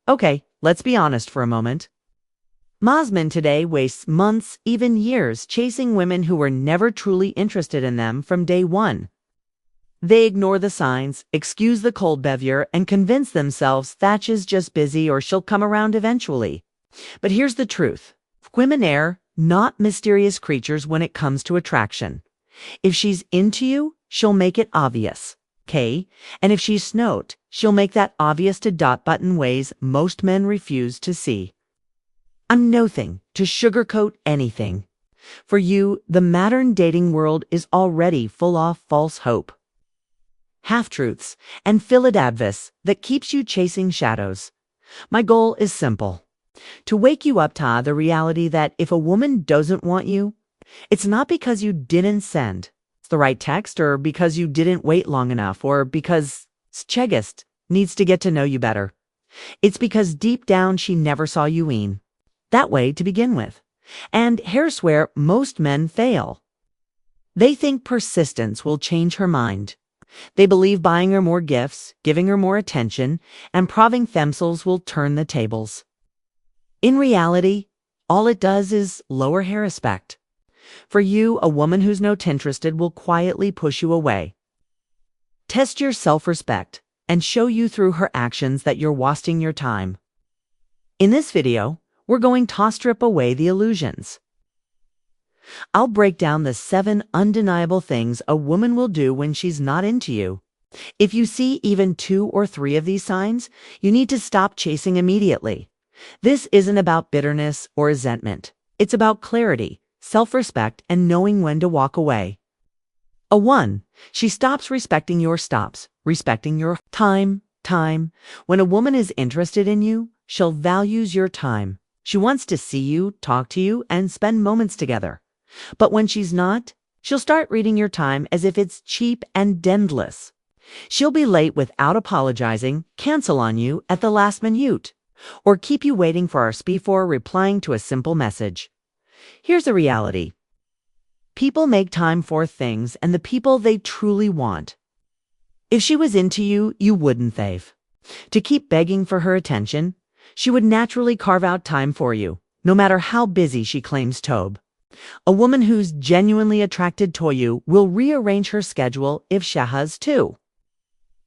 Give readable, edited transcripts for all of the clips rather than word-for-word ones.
Okay, let's be honest for a moment. Mosman today wastes months, even years, chasing women who were never truly interested in them from day one. They ignore the signs, excuse the cold behavior, and convince themselves that she's just busy or she'll come around eventually. But here's the truth. Women are not mysterious creatures when it comes to attraction. If she's into you, she'll make it obvious. Okay? And if she's snowed, she'll make that obvious to dot button ways most men refuse to see. I'm nothing to sugarcoat anything. For you, the modern dating world is already full of false hope, half-truths, and advice that keeps you chasing shadows. My goal is simple. To wake you up to the reality that if a woman doesn't want you, it's not because you didn't send the right text or because you didn't wait long enough or because Schegist needs to get to know you better. It's because deep down she never saw you in that way to begin with. And here's where most men fail. They think persistence will change her mind. They believe buying her more gifts, giving her more attention, and proving themselves will turn the tables. In reality, all it does is lower her respect. For you, a woman who's not interested will quietly push you away. Test your self-respect and show you through her actions that you're wasting your time. In this video, we're going to strip away the illusions. I'll break down the 7 undeniable things a woman will do when she's not into you. If you see even 2 or 3 of these signs, you need to stop chasing immediately. This isn't about bitterness or resentment. It's about clarity, self-respect, and knowing when to walk away. 1. She stops respecting your time. When a woman is interested in you, she'll values your time. She wants to see you, talk to you, and spend moments together. But when she's not, she'll start reading your time as if it's cheap and endless. She'll be late without apologizing, cancel on you at the last minute, or keep you waiting for our before replying to a simple message. Here's the reality. People make time for things and the people they truly want. If she was into you, you wouldn't thave. To keep begging for her attention, she would naturally carve out time for you, no matter how busy she claims to. A woman who's genuinely attracted to you will rearrange her schedule if she has to.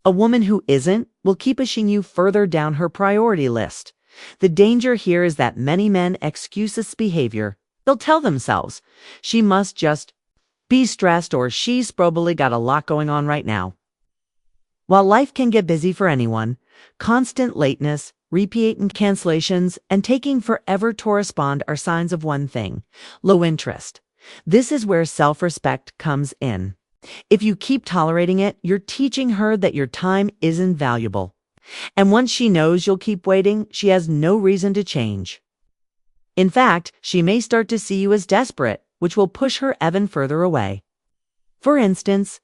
A woman who isn't will keep pushing you further down her priority list. The danger here is that many men excuse this behavior. They'll tell themselves, she must just be stressed or she's probably got a lot going on right now. While life can get busy for anyone, constant lateness, repeating cancellations, and taking forever to respond are signs of one thing: low interest. This is where self-respect comes in. If you keep tolerating it, you're teaching her that your time isn't valuable. And once she knows you'll keep waiting, she has no reason to change. In fact, she may start to see you as desperate, which will push her even further away. For instance,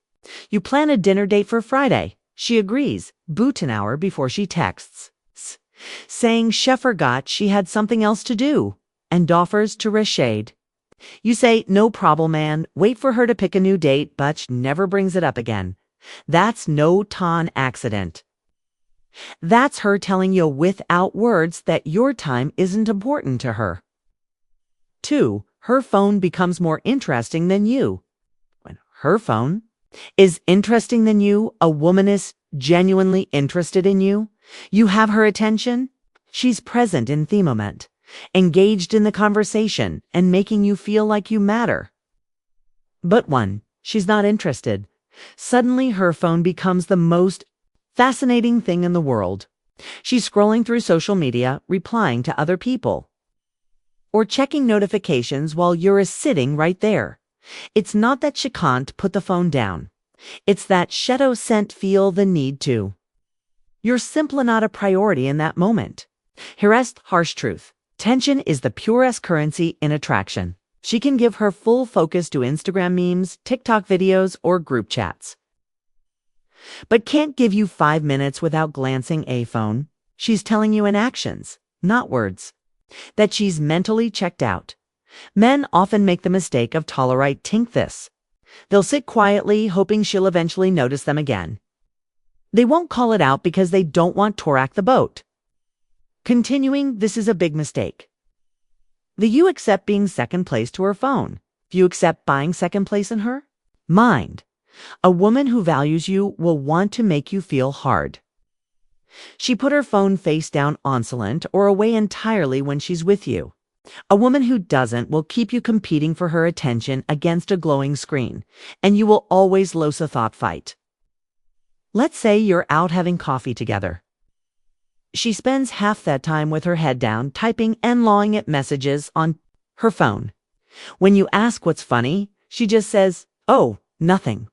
you plan a dinner date for Friday. She agrees, boot an hour before she texts, saying she forgot she had something else to do, and offers to reshade. You say, no problem, man, wait for her to pick a new date, but she never brings it up again. That's no accident. That's her telling you without words that your time isn't important to her. 2. Her phone becomes more interesting than you. When her phone is interesting than you, a woman is genuinely interested in you. You have her attention. She's present in the moment, engaged in the conversation, and making you feel like you matter. But when she's not interested, suddenly her phone becomes the most fascinating thing in the world. She's scrolling through social media, replying to other people, or checking notifications while you're sitting right there. It's not that she can't put the phone down. It's that she doesn't feel the need to. You're simply not a priority in that moment. Here's the harsh truth. Tension is the purest currency in attraction. She can give her full focus to Instagram memes, TikTok videos, or group chats, but can't give you 5 minutes without glancing a phone. She's telling you in actions, not words, that she's mentally checked out. Men often make the mistake of tolerating this. They'll sit quietly, hoping she'll eventually notice them again. They won't call it out because they don't want to rock the boat. Continuing, this is a big mistake. Do you accept being second place to her phone? Do you accept buying second place in her mind? A woman who values you will want to make you feel hard. She put her phone face down on silent or away entirely when she's with you. A woman who doesn't will keep you competing for her attention against a glowing screen, and you will always lose a thought fight. Let's say you're out having coffee together. She spends half that time with her head down, typing and lawing at messages on her phone. When you ask what's funny, she just says, "Oh, nothing,"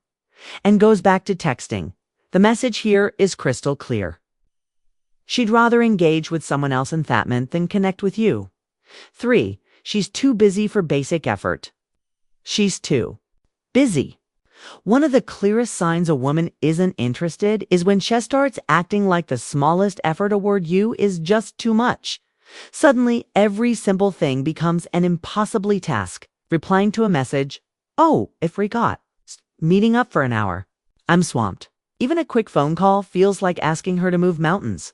and goes back to texting. The message here is crystal clear. She'd rather engage with someone else in that moment than connect with you. 3. She's too busy for basic effort. She's too busy. One of the clearest signs a woman isn't interested is when she starts acting like the smallest effort toward you is just too much. Suddenly, every simple thing becomes an impossibly task. Replying to a message, "Oh, I forgot." Meeting up for an hour. "I'm swamped." Even a quick phone call feels like asking her to move mountains.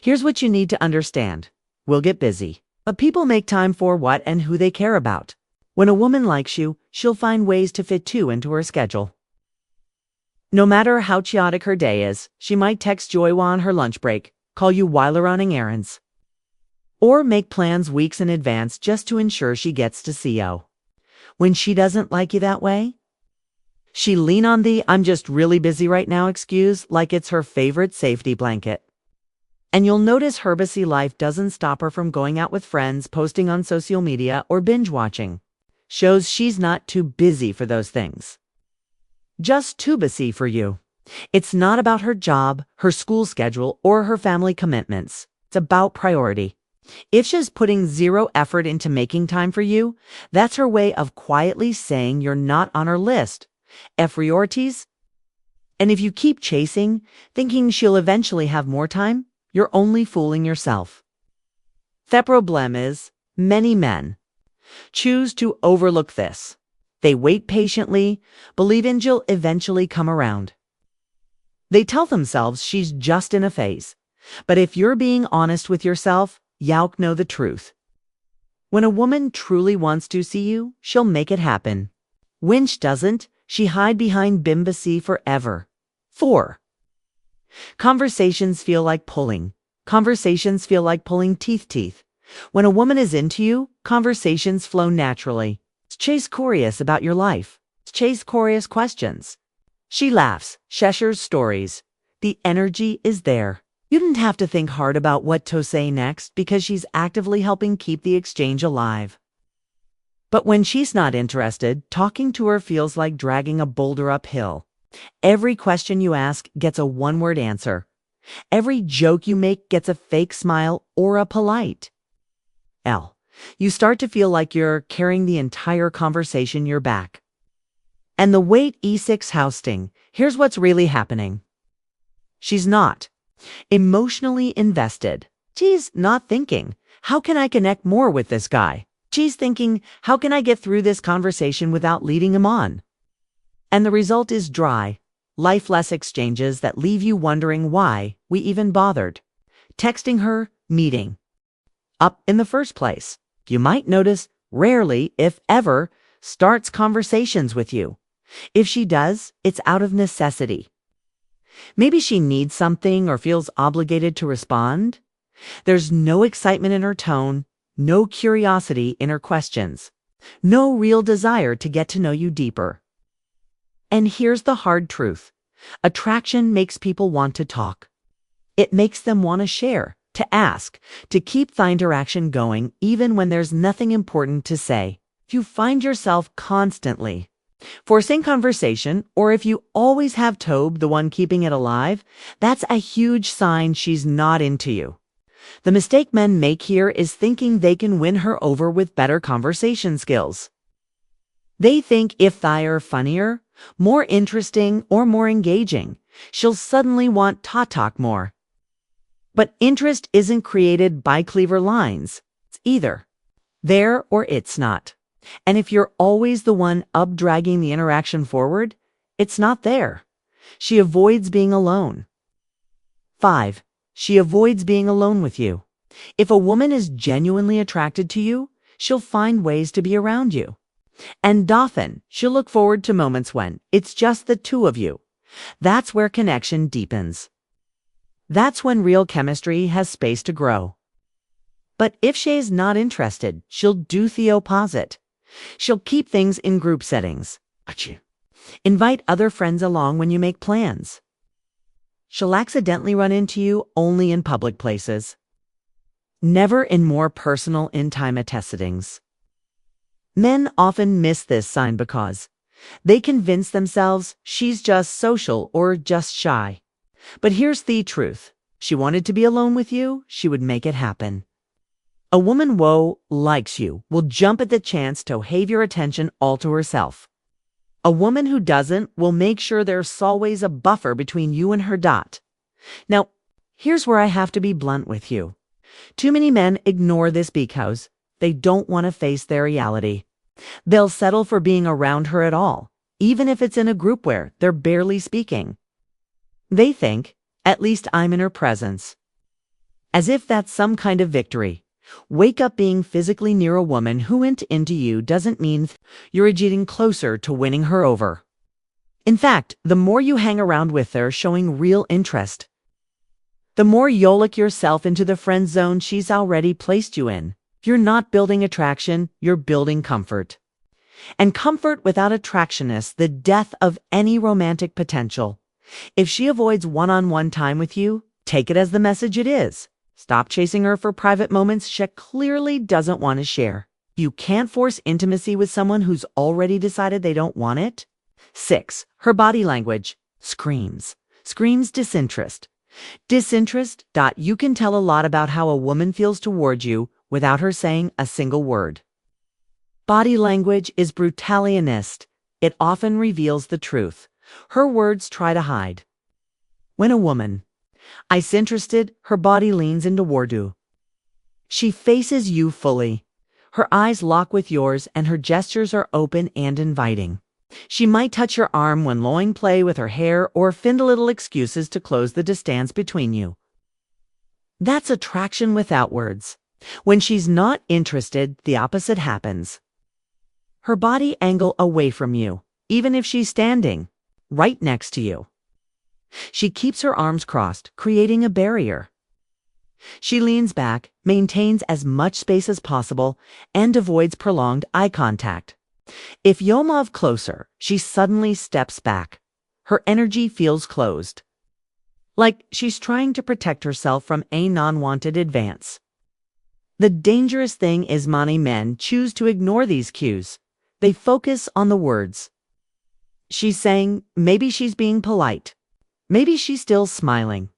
Here's what you need to understand. We'll get busy, but people make time for what and who they care about. When a woman likes you, she'll find ways to fit two into her schedule. No matter how chaotic her day is, she might text Joy on her lunch break, call you while running errands, or make plans weeks in advance just to ensure she gets to see you. When she doesn't like you that way, she lean on the "I'm just really busy right now" excuse like it's her favorite safety blanket. And you'll notice her busy life doesn't stop her from going out with friends, posting on social media, or binge watching. Shows she's not too busy for those things. Just too busy for you. It's not about her job, her school schedule, or her family commitments. It's about priority. If she's putting zero effort into making time for you, that's her way of quietly saying you're not on her list. Priorities. And if you keep chasing, thinking she'll eventually have more time, you're only fooling yourself. The problem is, many men choose to overlook this. They wait patiently, believing she'll eventually come around. They tell themselves she's just in a phase. But if you're being honest with yourself, you'll know the truth. When a woman truly wants to see you, she'll make it happen. When she doesn't, she hide behind bimbacy forever. 4. Conversations feel like pulling. Conversations feel like pulling teeth. When a woman is into you, conversations flow naturally. She's curious about your life. She's curious questions. She laughs, shares stories. The energy is there. You didn't have to think hard about what to say next because she's actively helping keep the exchange alive. But when she's not interested, talking to her feels like dragging a boulder uphill. Every question you ask gets a one-word answer. Every joke you make gets a fake smile or a polite L. You start to feel like you're carrying the entire conversation your back. And the weight E6 housing, here's what's really happening. She's not emotionally invested. She's not thinking, how can I connect more with this guy? She's thinking, how can I get through this conversation without leading him on? And the result is dry, lifeless exchanges that leave you wondering why we even bothered texting her, meeting up in the first place. You might notice rarely, if ever, starts conversations with you. If she does, it's out of necessity. Maybe she needs something or feels obligated to respond. There's no excitement in her tone, no curiosity in her questions, no real desire to get to know you deeper. And here's the hard truth. Attraction makes people want to talk. It makes them want to share, to ask, to keep the interaction going even when there's nothing important to say. If you find yourself constantly forcing conversation, or if you always have Tobe, the one keeping it alive, that's a huge sign she's not into you. The mistake men make here is thinking they can win her over with better conversation skills. They think if they're funnier, more interesting, or more engaging, she'll suddenly want to talk more. But interest isn't created by clever lines. It's either there or it's not. And if you're always the one up dragging the interaction forward, it's not there. She avoids being alone. 5. She avoids being alone with you. If a woman is genuinely attracted to you, she'll find ways to be around you. And often, she'll look forward to moments when it's just the two of you. That's where connection deepens. That's when real chemistry has space to grow. But if she's not interested, she'll do the opposite. She'll keep things in group settings. Achoo. Invite other friends along when you make plans. She'll accidentally run into you only in public places. Never in more personal, intimate settings. Men often miss this sign because they convince themselves she's just social or just shy. But here's the truth. She wanted to be alone with you, she would make it happen. A woman who likes you will jump at the chance to have your attention all to herself. A woman who doesn't will make sure there's always a buffer between you and her dot. Now, here's where I have to be blunt with you. Too many men ignore this because they don't want to face their reality. They'll settle for being around her at all, even if it's in a group where they're barely speaking. They think, at least I'm in her presence. As if that's some kind of victory. Wake up, being physically near a woman who went into you doesn't mean you're edging closer to winning her over. In fact, the more you hang around with her showing real interest, the more you'll look yourself into the friend zone she's already placed you in. You're not building attraction, you're building comfort. And comfort without attraction is the death of any romantic potential. If she avoids one-on-one time with you, take it as the message it is. Stop chasing her for private moments she clearly doesn't want to share. You can't force intimacy with someone who's already decided they don't want it. 6. Her body language. Screams. Screams disinterest. Disinterest. You can tell a lot about how a woman feels towards you without her saying a single word. Body language is brutally honest. It often reveals the truth. Her words try to hide. When a woman is interested, her body leans into you. She faces you fully. Her eyes lock with yours and her gestures are open and inviting. She might touch your arm when lowing play with her hair or find little excuses to close the distance between you. That's attraction without words. When she's not interested, the opposite happens. Her body angle away from you, even if she's standing right next to you. She keeps her arms crossed, creating a barrier. She leans back, maintains as much space as possible, and avoids prolonged eye contact. If you move closer, she suddenly steps back. Her energy feels closed, like she's trying to protect herself from a non-wanted advance. The dangerous thing is many men choose to ignore these cues. They focus on the words. She's saying, maybe she's being polite. Maybe she's still smiling.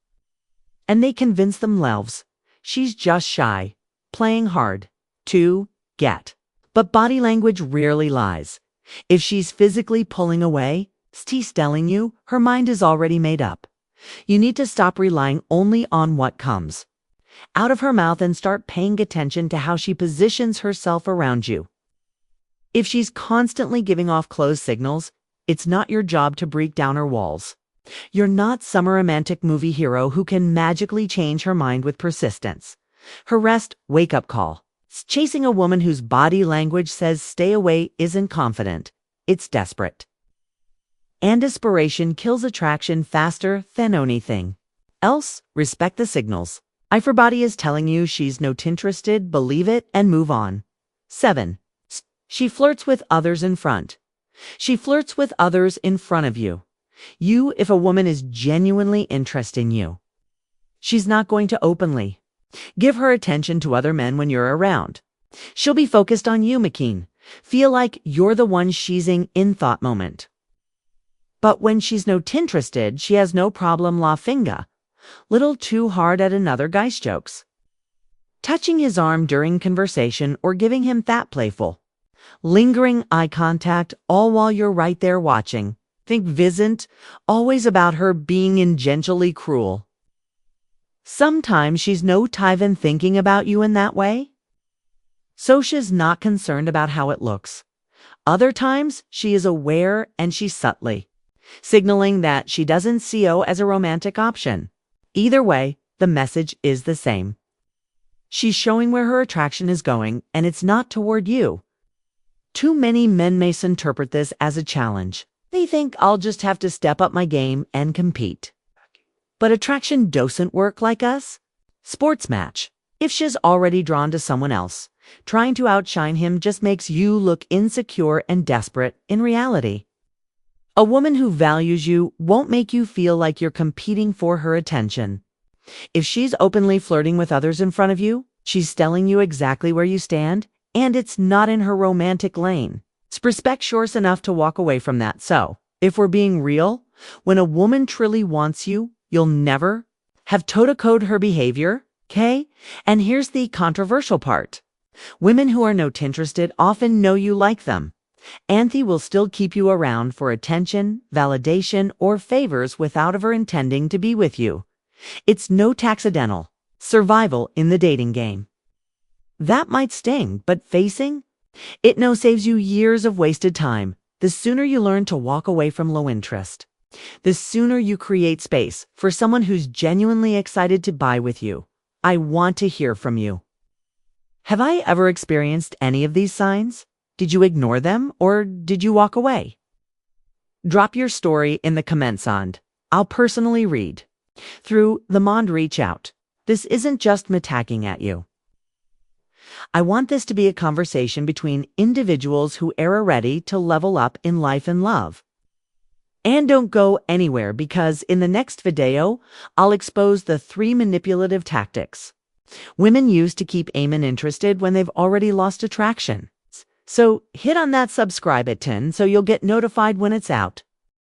And they convince themselves she's just shy, playing hard to get. But body language rarely lies. If she's physically pulling away, she's telling you her mind is already made up. You need to stop relying only on what comes out of her mouth and start paying attention to how she positions herself around you. If she's constantly giving off closed signals, it's not your job to break down her walls. You're not some romantic movie hero who can magically change her mind with persistence. Her wake-up call. Chasing a woman whose body language says stay away isn't confident. It's desperate. And desperation kills attraction faster than anything else. Respect the signals. If her body is telling you she's not interested, believe it and move on. 7. She flirts with others in front. She flirts with others in front of you. If a woman is genuinely interested in you, she's not going to openly give her attention to other men when you're around. She'll be focused on you, McKean. Feel like you're the one she's in thought moment. But when she's not interested, she has no problem laughing little too hard at another guy's jokes, touching his arm during conversation or giving him that playful, lingering eye contact, all while you're right there watching. Think isn't always about her being gently cruel. Sometimes she's not even thinking about you in that way. So she's not concerned about how it looks. Other times she is aware and she's subtly signaling that she doesn't see you as a romantic option. Either way, the message is the same. She's showing where her attraction is going, and it's not toward you. Too many men misinterpret this as a challenge. They think I'll just have to step up my game and compete. But attraction doesn't work like us. Sports match. If she's already drawn to someone else, trying to outshine him just makes you look insecure and desperate in reality. A woman who values you won't make you feel like you're competing for her attention. If she's openly flirting with others in front of you, she's telling you exactly where you stand, and it's not in her romantic lane. Respect yours enough to walk away from that. So, if we're being real, when a woman truly wants you, you'll never have toe-to-code her behavior, okay? And here's the controversial part. Women who are not interested often know you like them. Anthe will still keep you around for attention, validation, or favors without ever intending to be with you. It's no accidental. Survival in the dating game. That might sting, but facing it no saves you years of wasted time. The sooner you learn to walk away from low interest, the sooner you create space for someone who's genuinely excited to buy with you. I want to hear from you. Have I ever experienced any of these signs? Did you ignore them or did you walk away? Drop your story in the comments and I'll personally read. Through the Mond reach out. This isn't just me tagging at you. I want this to be a conversation between individuals who are ready to level up in life and love. And don't go anywhere because in the next video, I'll expose the 3 manipulative tactics women use to keep a man interested when they've already lost attraction. So hit on that subscribe button so you'll get notified when it's out.